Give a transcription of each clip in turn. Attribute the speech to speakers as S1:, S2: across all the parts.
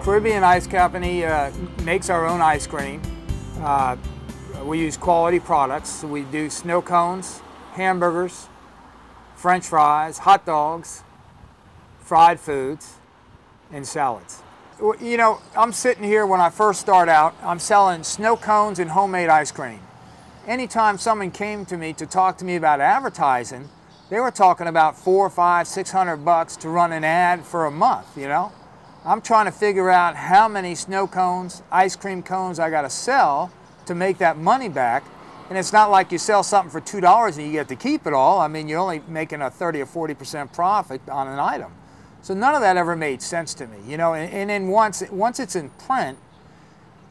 S1: Caribbean Ice Company makes our own ice cream. We use quality products. We do snow cones, hamburgers, French fries, hot dogs, fried foods, and salads. You know, I'm sitting here when I first start out, I'm selling snow cones and homemade ice cream. Anytime someone came to me to talk to me about advertising, they were talking about $400, $500, $600 to run an ad for a month, you know? I'm trying to figure out how many snow cones, ice cream cones I gotta sell to make that money back. And it's not like you sell something for $2 and you get to keep it all. I mean, you're only making a 30 or 40% profit on an item. So none of that ever made sense to me, you know? And then once it's in print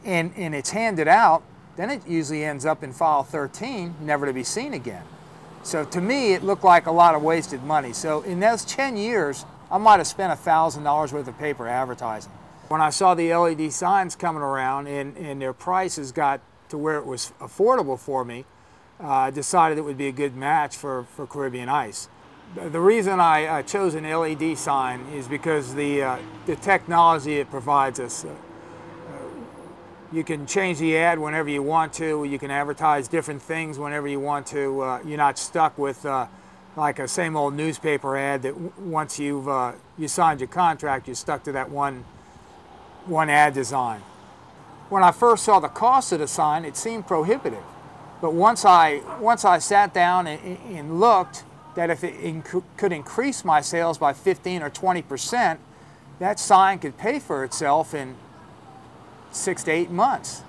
S1: and it's handed out, then it usually ends up in file 13, never to be seen again. So to me, it looked like a lot of wasted money. So in those 10 years, I might have spent $1,000 worth of paper advertising. When I saw the LED signs coming around and their prices got to where it was affordable for me, I decided it would be a good match for Caribbean Ice. The reason I chose an LED sign is because the technology it provides us. You can change the ad whenever you want to. You can advertise different things whenever you want to. You're not stuck with like a same old newspaper ad that once you signed your contract, you're stuck to that one ad design. When I first saw the cost of the sign, it seemed prohibitive. But once I sat down and looked that if it could increase my sales by 15 or 20%, that sign could pay for itself in 6 to 8 months.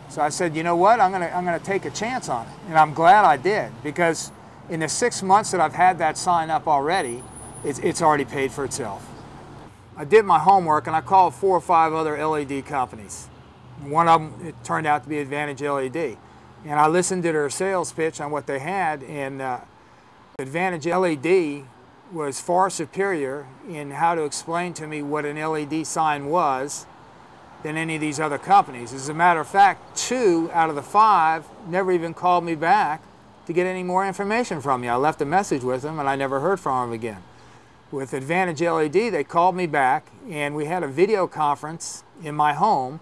S1: So I said, you know what, I'm gonna take a chance on it. And I'm glad I did, because in the 6 months that I've had that sign up already, it's already paid for itself. I did my homework and I called 4 or 5 other LED companies. One of them, it turned out to be Advantage LED. And I listened to their sales pitch on what they had, and Advantage LED was far superior in how to explain to me what an LED sign was than any of these other companies. As a matter of fact, 2 out of the 5 never even called me back to get any more information from me. I left a message with them and I never heard from them again. With Advantage LED, they called me back and we had a video conference in my home.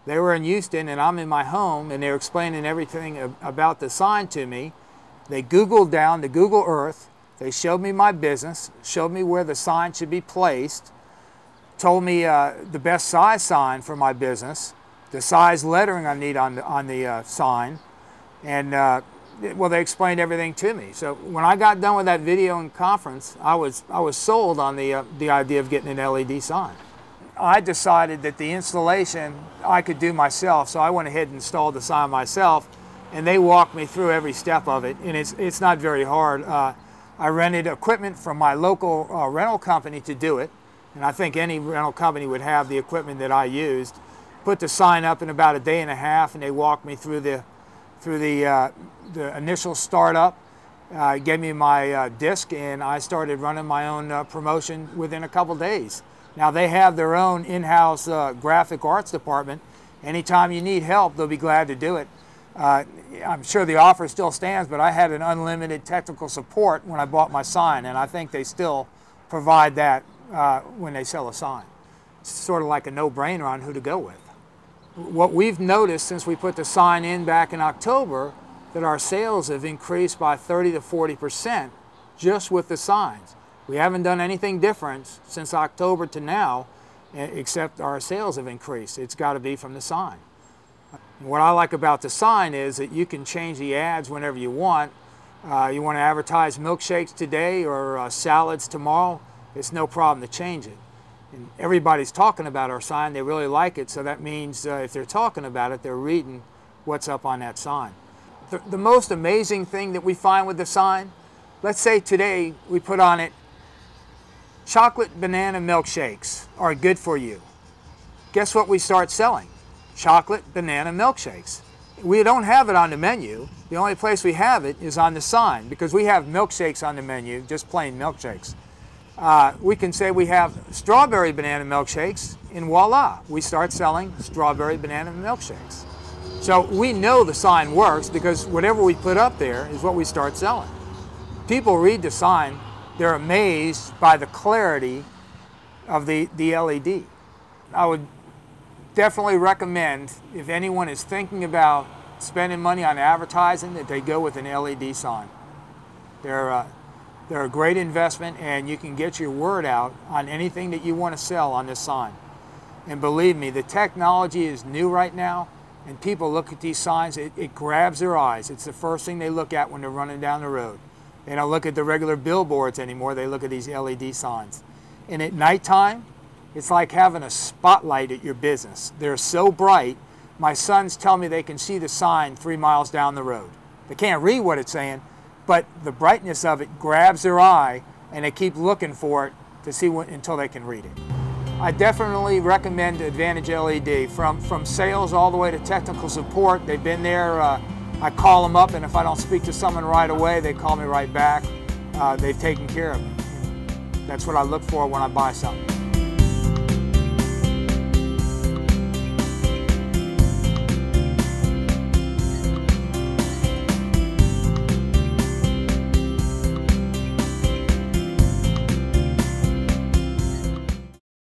S1: They were in Houston and I'm in my home, and they were explaining everything about the sign to me. They Googled down to Google Earth. They showed me my business, showed me where the sign should be placed, told me the best size sign for my business, the size lettering I need on the sign, and well, they explained everything to me. So when I got done with that video and conference, I was sold on the idea of getting an LED sign. I decided that the installation I could do myself, so I went ahead and installed the sign myself, and they walked me through every step of it, and it's not very hard. I rented equipment from my local rental company to do it, and I think any rental company would have the equipment that I used. Put the sign up in about a day and a half, and they walked me through the initial startup, gave me my disc, and I started running my own promotion within a couple days. Now they have their own in-house graphic arts department. Anytime you need help, they'll be glad to do it. I'm sure the offer still stands, but I had an unlimited technical support when I bought my sign, and I think they still provide that when they sell a sign. It's sort of like a no-brainer on who to go with. What we've noticed since we put the sign in back in October, that our sales have increased by 30 to 40% just with the signs. We haven't done anything different since October to now, except our sales have increased. It's got to be from the sign. And what I like about the sign is that you can change the ads whenever you want. You want to advertise milkshakes today or salads tomorrow, it's no problem to change it. And everybody's talking about our sign. They really like it, so that means if they're talking about it, they're reading what's up on that sign. The most amazing thing that we find with the sign, let's say today we put on it, chocolate banana milkshakes are good for you. Guess what we start selling? Chocolate banana milkshakes. We don't have it on the menu. The only place we have it is on the sign, because we have milkshakes on the menu, just plain milkshakes. We can say we have strawberry banana milkshakes, and voila, we start selling strawberry banana milkshakes. So we know the sign works because whatever we put up there is what we start selling. People read the sign, they're amazed by the clarity of the LED. I would definitely recommend, if anyone is thinking about spending money on advertising, that they go with an LED sign. They're a great investment, and you can get your word out on anything that you want to sell on this sign. And believe me, the technology is new right now, and people look at these signs, it grabs their eyes. It's the first thing they look at when they're running down the road. They don't look at the regular billboards anymore, they look at these LED signs. And at nighttime, it's like having a spotlight at your business. They're so bright, my sons tell me they can see the sign 3 miles down the road. They can't read what it's saying, but the brightness of it grabs their eye, and they keep looking for it to see until they can read it. I definitely recommend Advantage LED. From sales all the way to technical support, they've been there. I call them up, and if I don't speak to someone right away, they call me right back. They've taken care of me. That's what I look for when I buy something.